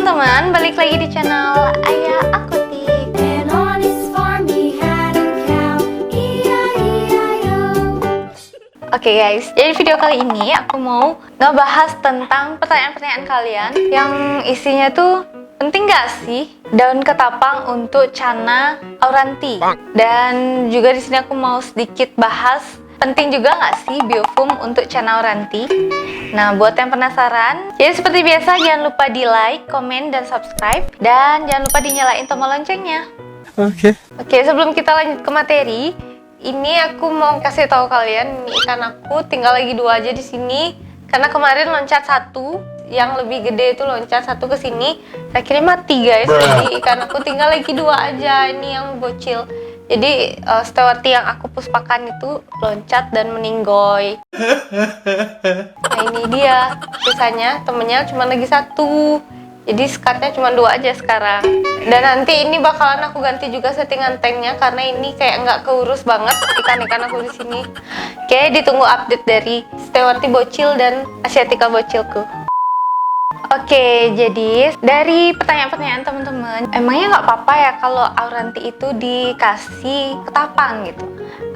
teman-teman, balik lagi di channel Ayah Akutik. Oke guys, jadi video kali ini aku mau ngebahas tentang pertanyaan-pertanyaan kalian yang isinya tuh penting gak sih daun ketapang untuk Channa Auranti? Dan juga di sini aku mau sedikit bahas penting juga nggak sih biofum untuk Channa Auranti? Nah, buat yang penasaran, jadi seperti biasa jangan lupa di like, komen, dan subscribe, dan jangan lupa dinyalain tombol loncengnya. Oke, sebelum kita lanjut ke materi, ini aku mau kasih tahu kalian, ini ikan aku tinggal lagi 2 aja di sini, karena kemarin loncat 1, yang lebih gede itu loncat 1 ke sini, akhirnya mati guys. Jadi ikan aku tinggal lagi 2 aja, ini yang bocil. Jadi Stewarti yang aku puspakan itu loncat dan meninggoy. Nah ini dia, sisanya temennya cuma lagi 1. Jadi skatnya cuma 2 aja sekarang. Dan nanti ini bakalan aku ganti juga settingan tanknya karena ini kayak nggak keurus banget ikan-ikan aku di sini. Oke, ditunggu update dari Stewarti bocil dan Asiatica bocilku. Oke, jadi dari pertanyaan-pertanyaan teman-teman, emangnya nggak apa-apa ya kalau Auranti itu dikasih ketapang gitu?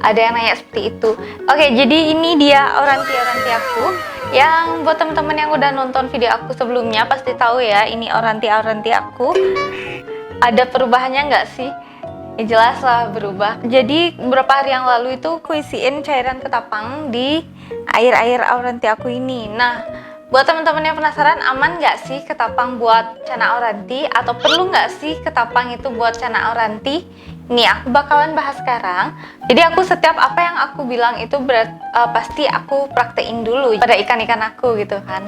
Ada yang nanya seperti itu. Oke, jadi ini dia Auranti aku. Yang buat teman-teman yang udah nonton video aku sebelumnya pasti tahu ya, ini Auranti aku. Ada perubahannya nggak sih? Ya jelas lah berubah. Jadi beberapa hari yang lalu itu aku isiin cairan ketapang di air Auranti aku ini. Nah, buat teman-teman yang penasaran, aman nggak sih ketapang buat Channa Auranti? Atau perlu nggak sih ketapang itu buat Channa Auranti? Nih, aku bakalan bahas sekarang. Jadi aku setiap apa yang aku bilang itu pasti aku praktein dulu pada ikan-ikan aku gitu kan.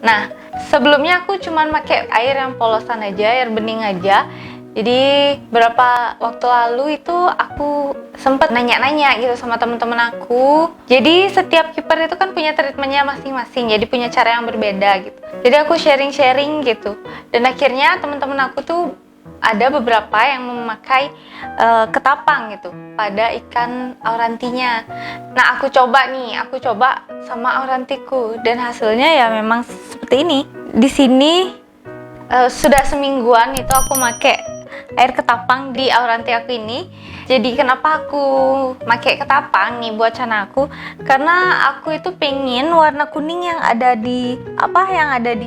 Nah, sebelumnya aku cuman pakai air yang polosan aja, air bening aja. Jadi beberapa waktu lalu itu aku sempat nanya-nanya gitu sama teman-teman aku. Jadi setiap kiper itu kan punya treatmentnya masing-masing, jadi punya cara yang berbeda gitu. Jadi aku sharing-sharing gitu. Dan akhirnya teman-teman aku tuh ada beberapa yang memakai ketapang gitu pada ikan Aurantinya. Nah aku coba sama Aurantiku dan hasilnya ya memang seperti ini. Di sini sudah semingguan itu aku pakai air ketapang di Auranti aku ini. Jadi kenapa aku pakai ketapang nih buat Channa aku? Karena aku itu pengen warna kuning yang ada di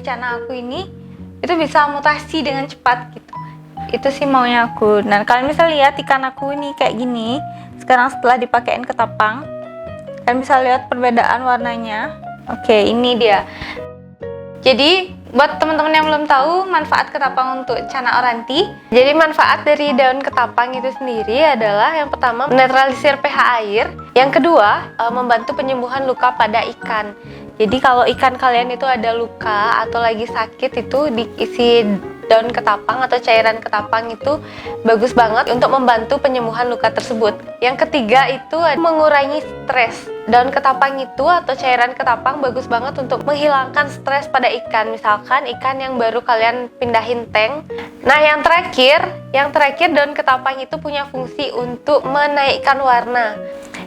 Channa aku ini itu bisa mutasi dengan cepat gitu. Itu sih maunya aku. Nah, kalian bisa lihat ikan aku ini kayak gini. Sekarang setelah dipakein ketapang, kalian bisa lihat perbedaan warnanya. Oke, ini dia. Jadi buat teman-teman yang belum tahu manfaat ketapang untuk Channa Auranti, jadi manfaat dari daun ketapang itu sendiri adalah yang pertama menetralisir pH air, yang kedua membantu penyembuhan luka pada ikan. Jadi kalau ikan kalian itu ada luka atau lagi sakit itu diisi daun ketapang atau cairan ketapang itu bagus banget untuk membantu penyembuhan luka tersebut. Yang ketiga itu mengurangi stres. Daun ketapang itu atau cairan ketapang bagus banget untuk menghilangkan stres pada ikan. Misalkan ikan yang baru kalian pindahin tank. Nah yang terakhir daun ketapang itu punya fungsi untuk menaikkan warna.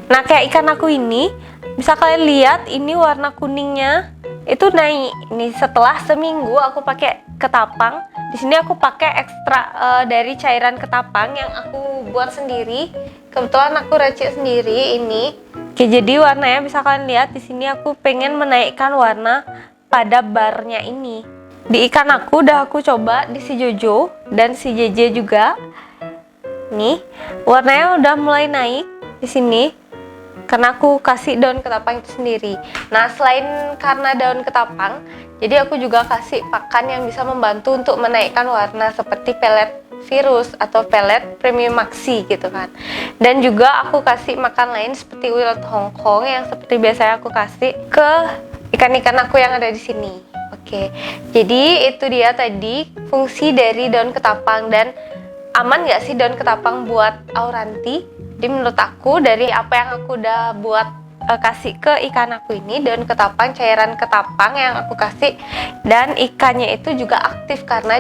Nah kayak ikan aku ini, bisa kalian lihat ini warna kuningnya itu naik. Nih setelah seminggu aku pakai ketapang. Di sini aku pakai ekstra dari cairan ketapang yang aku buat sendiri. Kebetulan aku racik sendiri ini. Oke, jadi warnanya bisa kalian lihat di sini aku pengen menaikkan warna pada barnya ini. Di ikan aku udah aku coba di si Jojo dan si JJ juga. Nih, warnanya udah mulai naik di sini. Karena aku kasih daun ketapang itu sendiri. Nah, selain karena daun ketapang, jadi aku juga kasih pakan yang bisa membantu untuk menaikkan warna seperti pelet virus atau pelet premium maxi gitu kan. Dan juga aku kasih makan lain seperti wild Hongkong yang seperti biasanya aku kasih ke ikan-ikan aku yang ada di sini. Oke, jadi itu dia tadi fungsi dari daun ketapang. Dan aman nggak sih daun ketapang buat Auranti? Jadi menurut aku dari apa yang aku udah buat kasih ke ikan aku ini, daun ketapang, cairan ketapang yang aku kasih, dan ikannya itu juga aktif karena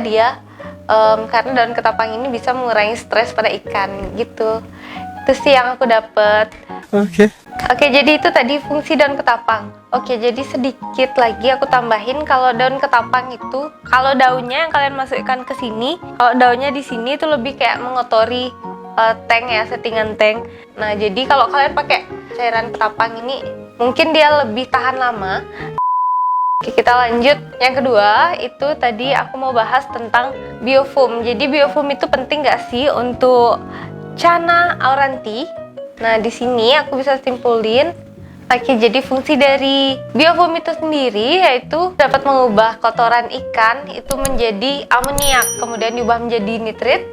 karena daun ketapang ini bisa mengurangi stres pada ikan gitu. Itu sih yang aku dapet. Oke, jadi itu tadi fungsi daun ketapang. Oke, jadi sedikit lagi aku tambahin kalau daun ketapang itu, kalau daunnya yang kalian masukkan ke sini, kalau daunnya di sini itu lebih kayak mengotori tank ya, settingan tank. Nah, jadi kalau kalian pakai cairan ketapang ini, mungkin dia lebih tahan lama. Oke, kita lanjut. Yang kedua, itu tadi aku mau bahas tentang biofoam. Jadi biofoam itu penting nggak sih untuk Channa Auranti? Nah, di sini aku bisa simpulin. Oke, jadi fungsi dari biofoam itu sendiri yaitu dapat mengubah kotoran ikan itu menjadi amoniak, kemudian diubah menjadi nitrit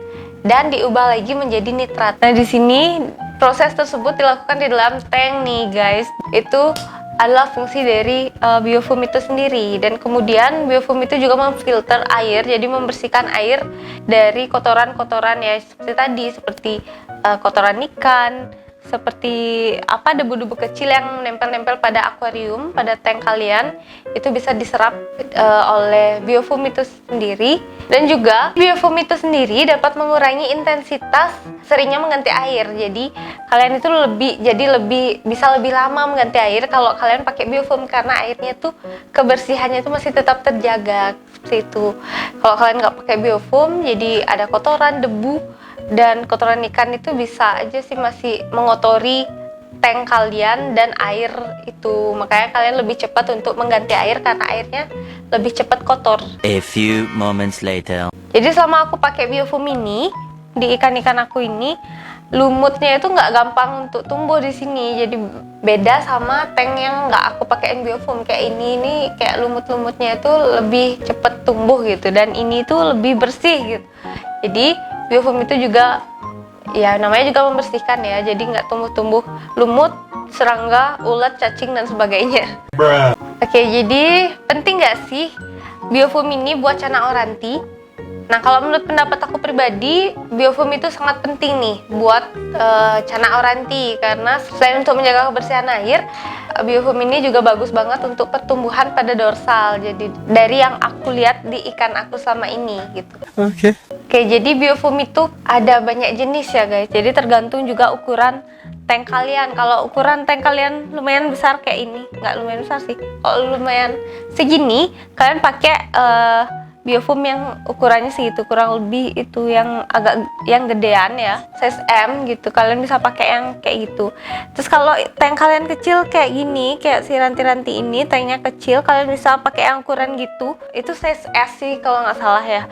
dan diubah lagi menjadi nitrat. Nah, di sini proses tersebut dilakukan di dalam tank nih, guys. Itu adalah fungsi dari biofoam itu sendiri. Dan kemudian biofoam itu juga memfilter air, jadi membersihkan air dari kotoran-kotoran ya seperti tadi, seperti kotoran ikan, seperti debu-debu kecil yang menempel-nempel pada akuarium, pada tank kalian, itu bisa diserap oleh biofoam itu sendiri. Dan juga biofoam itu sendiri dapat mengurangi intensitas seringnya mengganti air. Jadi kalian itu bisa lebih lama mengganti air kalau kalian pakai biofoam, karena airnya tuh kebersihannya itu masih tetap terjaga seperti itu. Kalau kalian nggak pakai biofoam, jadi ada kotoran, debu, dan kotoran ikan itu bisa aja sih masih mengotori tank kalian dan air itu. Makanya kalian lebih cepat untuk mengganti air karena airnya lebih cepat kotor. A few moments later. Jadi selama aku pakai biofoam ini di ikan-ikan aku ini, lumutnya itu nggak gampang untuk tumbuh di sini. Jadi beda sama tank yang nggak aku pakein biofoam kayak ini kayak lumut-lumutnya itu lebih cepat tumbuh gitu, dan ini tuh lebih bersih gitu. Jadi biofoam itu juga ya namanya juga membersihkan ya, jadi nggak tumbuh-tumbuh lumut, serangga, ulat, cacing dan sebagainya. Oke, jadi penting nggak sih biofoam ini buat Channa Auranti? Nah, kalau menurut pendapat aku pribadi, biofoam itu sangat penting nih buat Channa Auranti, karena selain untuk menjaga kebersihan air, biofoam ini juga bagus banget untuk pertumbuhan pada dorsal. Jadi dari yang aku lihat di ikan aku selama ini gitu. Oke, jadi biofoam itu ada banyak jenis ya guys. Jadi tergantung juga ukuran tank kalian. Kalau ukuran tank kalian lumayan besar kayak ini, nggak lumayan besar sih. Kalau lumayan segini, kalian pakai biofoam yang ukurannya segitu, kurang lebih itu yang gedean ya, size M gitu. Kalian bisa pakai yang kayak gitu. Terus kalau tank kalian kecil kayak gini, kayak si ranti-ranti ini, tanknya kecil, kalian bisa pakai yang ukuran gitu. Itu size S sih kalau nggak salah ya.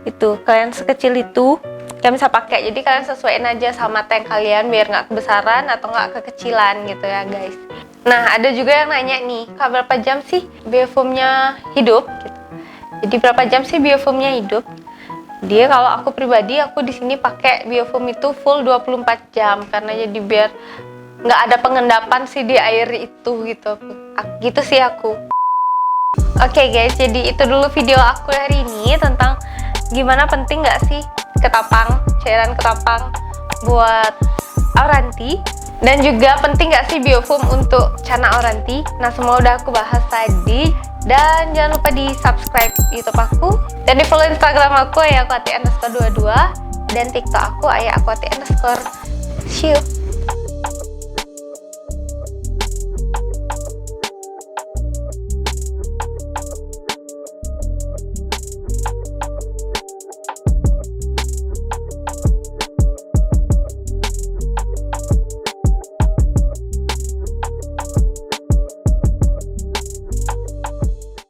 Itu kalian sekecil itu kalian bisa pakai. Jadi kalian sesuaiin aja sama tank kalian biar nggak kebesaran atau nggak kekecilan gitu ya guys. Nah, ada juga yang nanya nih, berapa jam sih biofoamnya hidup gitu. Jadi berapa jam sih biofoamnya hidup? Dia kalau aku pribadi, aku di sini pakai biofoam itu full 24 jam karena jadi biar nggak ada pengendapan sih di air itu gitu. Gitu sih aku. Oke guys, jadi itu dulu video aku hari ini tentang gimana penting nggak sih cairan ketapang buat Auranti, dan juga penting nggak sih biofoam untuk Channa Auranti. Nah, semua udah aku bahas tadi. Dan jangan lupa di subscribe YouTube aku, dan di follow Instagram aku @aquati_22, dan TikTok aku @aquati_. See you.